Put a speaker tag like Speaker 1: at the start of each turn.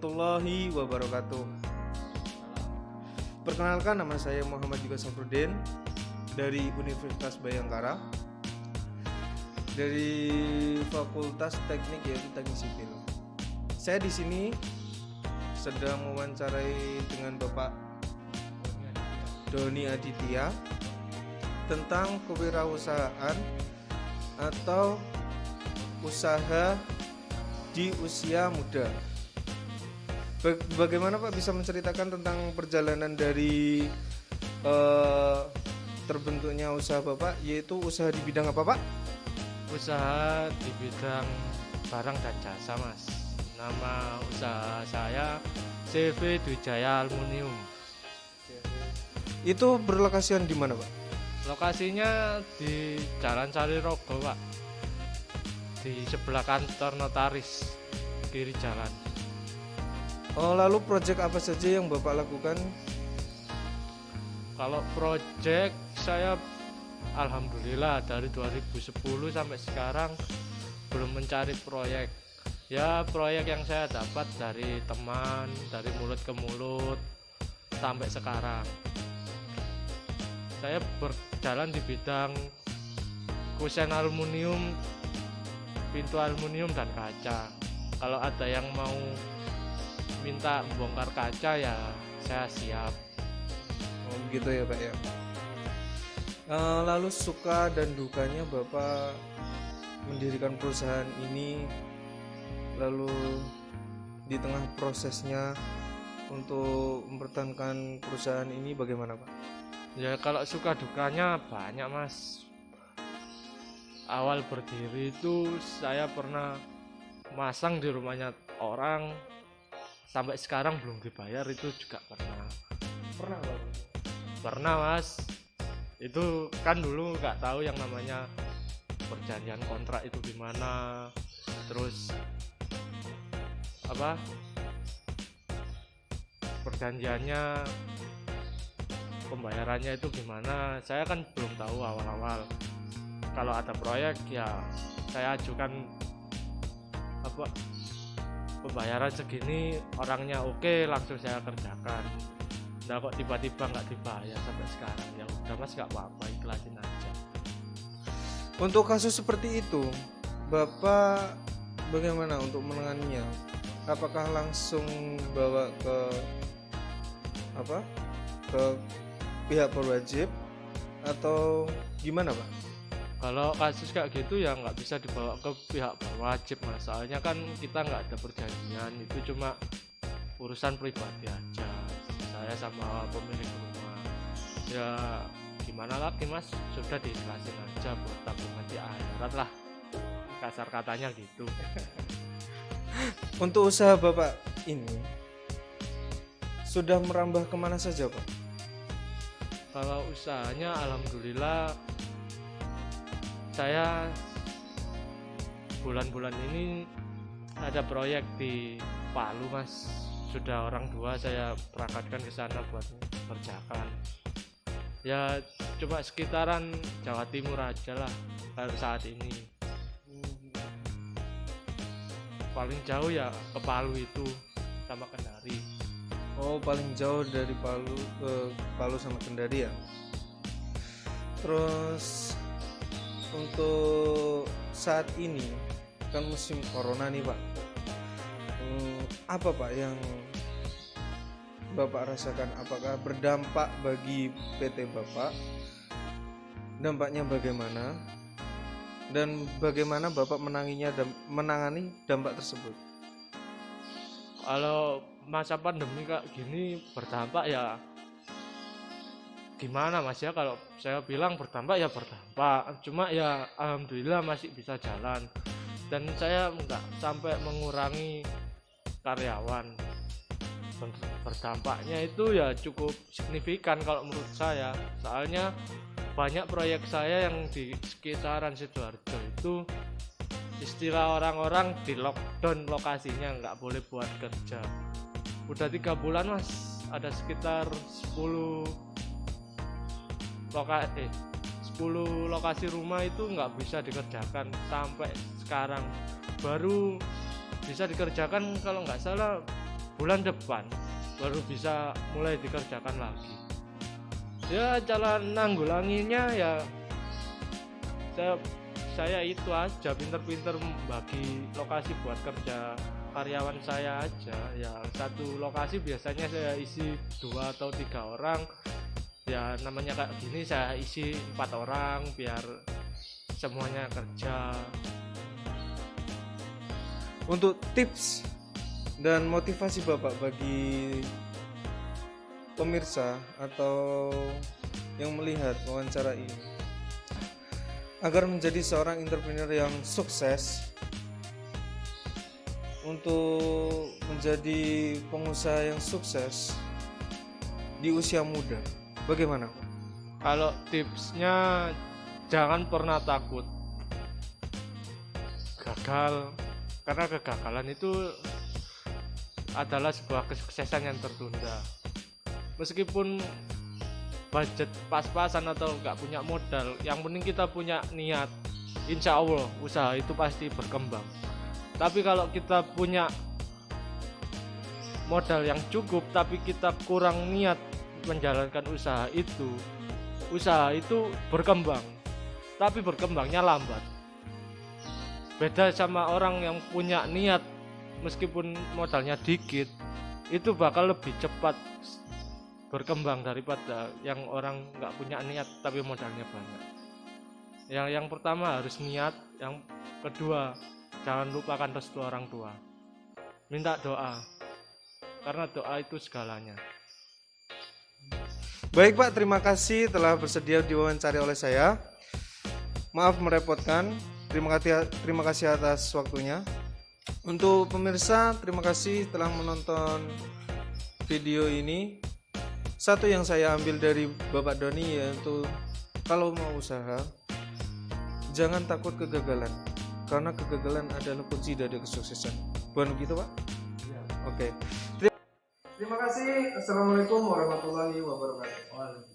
Speaker 1: warahmatullahi wabarakatuh. Perkenalkan, nama saya Muhammad Juga Safruddin dari Universitas Bayangkara, dari Fakultas Teknik yaitu Teknik Sipil. Saya di sini sedang mewawancarai dengan Bapak Doni Aditya tentang kewirausahaan atau usaha di usia muda. Bagaimana Pak bisa menceritakan tentang perjalanan dari terbentuknya usaha Bapak, yaitu usaha di bidang apa Pak?
Speaker 2: Usaha di bidang barang dan jasa, Mas. Nama usaha saya CV Dwijaya Aluminium.
Speaker 1: Itu berlokasian di mana Pak?
Speaker 2: Lokasinya di Jalan Sarirogo, Pak. Di sebelah kantor notaris, kiri jalan.
Speaker 1: Oh, lalu proyek apa saja yang Bapak lakukan?
Speaker 2: Kalau proyek saya alhamdulillah dari 2010 sampai sekarang belum mencari proyek. Ya, proyek yang saya dapat dari teman, dari mulut ke mulut sampai sekarang. Saya berjalan di bidang kusen aluminium, pintu aluminium dan kaca. Kalau ada yang mau minta bongkar kaca ya saya siap.
Speaker 1: Oh, begitu ya Pak ya. Lalu suka dan dukanya Bapak mendirikan perusahaan ini, lalu di tengah prosesnya untuk mempertahankan perusahaan ini bagaimana Pak?
Speaker 2: Ya kalau suka dukanya banyak, Mas. Awal berdiri itu saya pernah masang di rumahnya orang sampai sekarang belum dibayar, itu juga pernah.
Speaker 1: Pernah Pak?
Speaker 2: Pernah, Mas. Itu kan dulu nggak tahu yang namanya perjanjian kontrak itu gimana, terus apa perjanjiannya, pembayarannya itu gimana. Saya kan belum tahu awal-awal. Kalau ada proyek ya saya ajukan apa pembayaran segini, orangnya oke, langsung saya kerjakan. Nah kok tiba-tiba nggak dibayar sampai sekarang, ya udah Mas, nggak apa-apa, ikhlasin aja.
Speaker 1: Untuk kasus seperti itu, Bapak bagaimana untuk menanganinya? Apakah langsung bawa ke pihak berwajib atau gimana Pak?
Speaker 2: Kalau kasus kayak gitu ya nggak bisa dibawa ke pihak berwajib, Mas. Soalnya kan kita nggak ada perjanjian, itu cuma urusan pribadi aja, saya sama pemilik rumah. Ya gimana lagi, Mas, sudah diikhlasin aja buat tabungan di akhirat lah, kasar katanya gitu.
Speaker 1: Untuk usaha Bapak ini sudah merambah kemana saja Pak?
Speaker 2: Kalau usahanya alhamdulillah saya bulan-bulan ini ada proyek di Palu, Mas. Sudah orang tua saya berangkatkan ke sana buat kerjakan. Ya cuma sekitaran Jawa Timur aja lah kalau saat ini. Paling jauh ya ke Palu itu sama Kendari.
Speaker 1: Oh, paling jauh dari Palu ke Palu sama Kendari ya. Terus untuk saat ini kan musim corona nih Pak. Apa Pak yang Bapak rasakan? Apakah berdampak bagi PT Bapak? Dampaknya bagaimana? Dan bagaimana Bapak menangani dampak tersebut?
Speaker 2: Kalau masa pandemi kayak gini berdampak ya gimana, Mas, ya. Kalau saya bilang berdampak ya berdampak, cuma ya alhamdulillah masih bisa jalan, dan saya nggak sampai mengurangi karyawan. Berdampaknya itu ya cukup signifikan kalau menurut saya, soalnya banyak proyek saya yang di sekitaran Sidoarjo itu istilah orang-orang di lockdown lokasinya, nggak boleh buat kerja. Udah 3 bulan, Mas, ada sekitar 10 lokasi rumah itu nggak bisa dikerjakan. Sampai sekarang baru bisa dikerjakan kalau nggak salah bulan depan baru bisa mulai dikerjakan lagi. Ya cara nanggulanginya ya saya itu aja pinter-pinter bagi lokasi buat kerja karyawan saya aja. Ya satu lokasi biasanya saya isi 2 atau 3 orang. Ya namanya kayak gini saya isi 4 orang biar semuanya kerja.
Speaker 1: Untuk tips dan motivasi Bapak bagi pemirsa atau yang melihat wawancara ini agar menjadi seorang entrepreneur yang sukses, untuk menjadi pengusaha yang sukses di usia muda, bagaimana?
Speaker 2: Kalau tipsnya jangan pernah takut gagal, karena kegagalan itu adalah sebuah kesuksesan yang tertunda. Meskipun budget pas-pasan atau nggak punya modal, yang penting kita punya niat, insya Allah usaha itu pasti berkembang. Tapi kalau kita punya modal yang cukup tapi kita kurang niat menjalankan usaha itu berkembang, tapi berkembangnya lambat. Beda sama orang yang punya niat meskipun modalnya dikit, itu bakal lebih cepat berkembang daripada yang orang nggak punya niat tapi modalnya banyak. Yang pertama harus niat, yang kedua jangan lupakan restu orang tua. Minta doa, karena doa itu segalanya.
Speaker 1: Baik Pak, terima kasih telah bersedia diwawancari oleh saya. Maaf merepotkan. Terima kasih atas waktunya. Untuk pemirsa, terima kasih telah menonton video ini. Satu yang saya ambil dari Bapak Doni yaitu kalau mau usaha jangan takut kegagalan, karena kegagalan adalah kunci dari kesuksesan. Bukan begitu Pak? Ya. Oke. Terima kasih. Assalamualaikum warahmatullahi wabarakatuh.